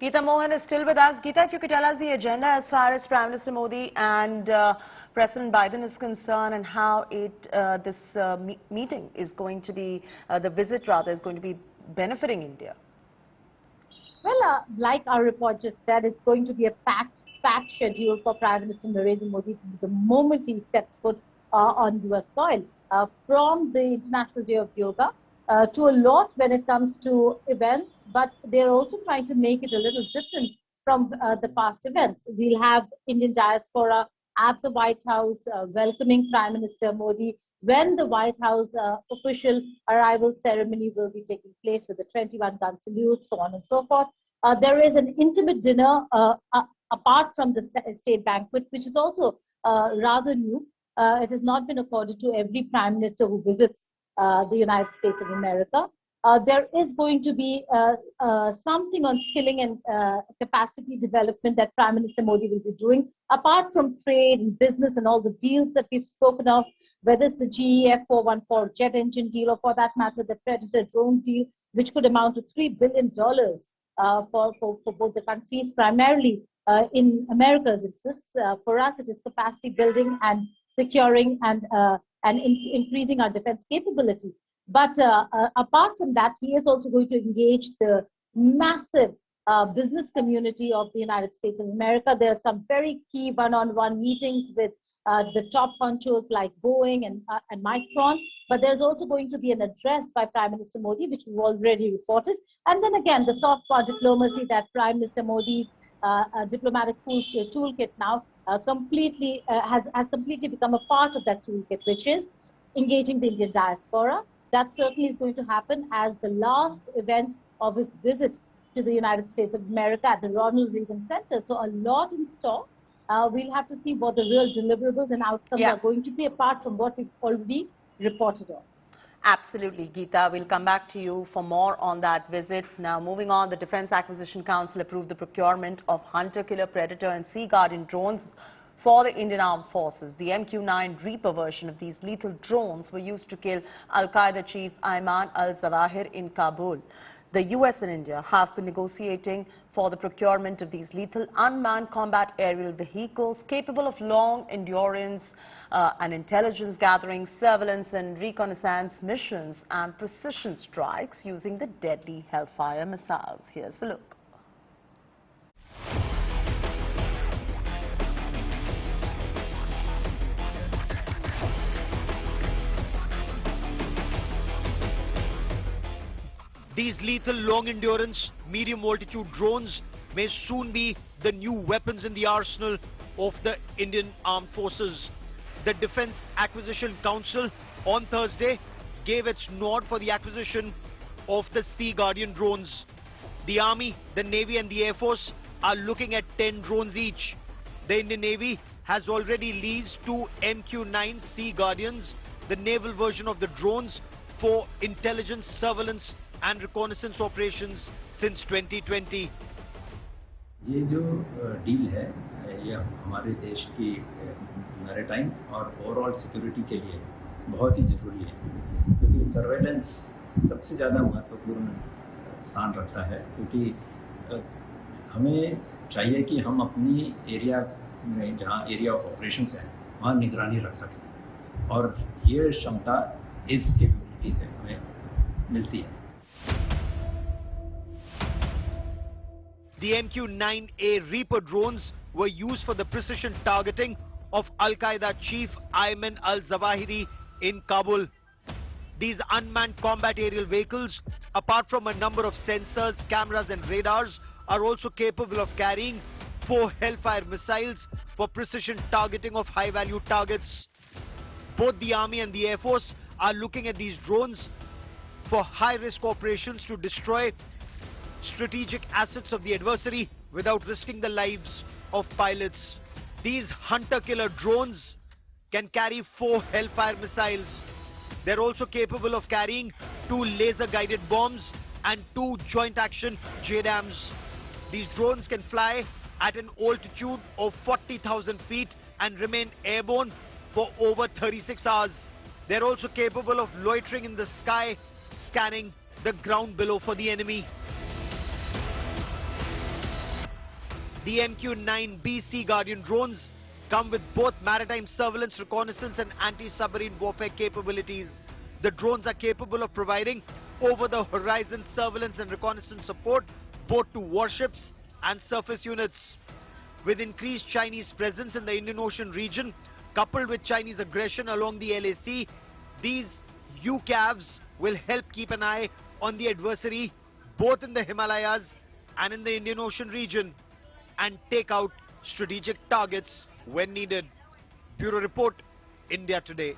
Geeta Mohan is still with us. Geeta, if you could tell us the agenda as far as Prime Minister Modi and President Biden is concerned, and how this meeting is going to be, the visit rather, is going to be benefiting India. Well, like our report just said, it's going to be a packed schedule for Prime Minister Narendra Modi the moment he steps foot on US soil. From the International Day of Yoga to a lot when it comes to events, but they're also trying to make it a little different from the past events. We'll have Indian diaspora at the White House welcoming Prime Minister Modi when the White House official arrival ceremony will be taking place with the 21-gun salute, so on and so forth. There is an intimate dinner apart from the state banquet, which is also rather new. It has not been accorded to every Prime Minister who visits the United States of America. There is going to be something on skilling and capacity development that Prime Minister Modi will be doing, apart from trade and business and all the deals that we've spoken of, whether it's the GE F414 jet engine deal, or for that matter, the Predator drone deal, which could amount to $3 billion for both the countries, primarily in America's interests. For us, it is capacity building and securing and increasing our defense capability. But apart from that, he is also going to engage the massive business community of the United States of America. There are some very key one-on-one meetings with the top honchos like Boeing and Micron. But there's also going to be an address by Prime Minister Modi, which we've already reported. And then again, the soft power diplomacy that Prime Minister Modi's diplomatic toolkit now has completely become a part of that toolkit, which is engaging the Indian diaspora. That certainly is going to happen as the last event of his visit to the United States of America at the Ronald Reagan Center. So a lot in store. We'll have to see what the real deliverables and outcomes are going to be, apart from what we've already reported on. Absolutely, Geeta. We'll come back to you for more on that visit. Now, moving on, the Defense Acquisition Council approved the procurement of Hunter Killer Predator and Sea Guardian drones for the Indian Armed Forces. The MQ-9 Reaper version of these lethal drones were used to kill Al-Qaeda chief Ayman al-Zawahiri in Kabul. The US and India have been negotiating for the procurement of these lethal unmanned combat aerial vehicles capable of long endurance and intelligence gathering, surveillance and reconnaissance missions and precision strikes using the deadly Hellfire missiles. Here's a look. These lethal long-endurance, medium-altitude drones may soon be the new weapons in the arsenal of the Indian Armed Forces. The Defense Acquisition Council on Thursday gave its nod for the acquisition of the Sea Guardian drones. The Army, the Navy and the Air Force are looking at 10 drones each. The Indian Navy has already leased 2 MQ-9 Sea Guardians, the naval version of the drones, for intelligence, surveillance and reconnaissance operations since 2020. ये जो deal है ये हमारे देश की maritime और overall security के लिए बहुत ही जरूरी है, क्योंकि सर्वेलेंस सबसे ज़्यादा महत्वपूर्ण स्थान रखता है, क्योंकि हमें चाहिए कि हम अपनी एरिया में जहाँ एरिया ऑफ ऑपरेशंस है वहाँ निगरानी रख सकें, और ये क्षमता इस कैपेबिलिटी से हमें मिलती है. The MQ-9A Reaper drones were used for the precision targeting of Al-Qaeda chief Ayman al-Zawahiri in Kabul. These unmanned combat aerial vehicles, apart from a number of sensors, cameras and radars, are also capable of carrying 4 Hellfire missiles for precision targeting of high-value targets. Both the Army and the Air Force are looking at these drones for high-risk operations to destroy strategic assets of the adversary without risking the lives of pilots. These hunter-killer drones can carry 4 Hellfire missiles. They're also capable of carrying 2 laser-guided bombs and 2 joint-action JDAMs. These drones can fly at an altitude of 40,000 feet and remain airborne for over 36 hours. They're also capable of loitering in the sky, scanning the ground below for the enemy. The MQ-9B Sea Guardian drones come with both maritime surveillance, reconnaissance and anti-submarine warfare capabilities. The drones are capable of providing over-the-horizon surveillance and reconnaissance support both to warships and surface units. With increased Chinese presence in the Indian Ocean region, coupled with Chinese aggression along the LAC, these UCAVs will help keep an eye on the adversary both in the Himalayas and in the Indian Ocean region and take out strategic targets when needed. Bureau Report, India Today.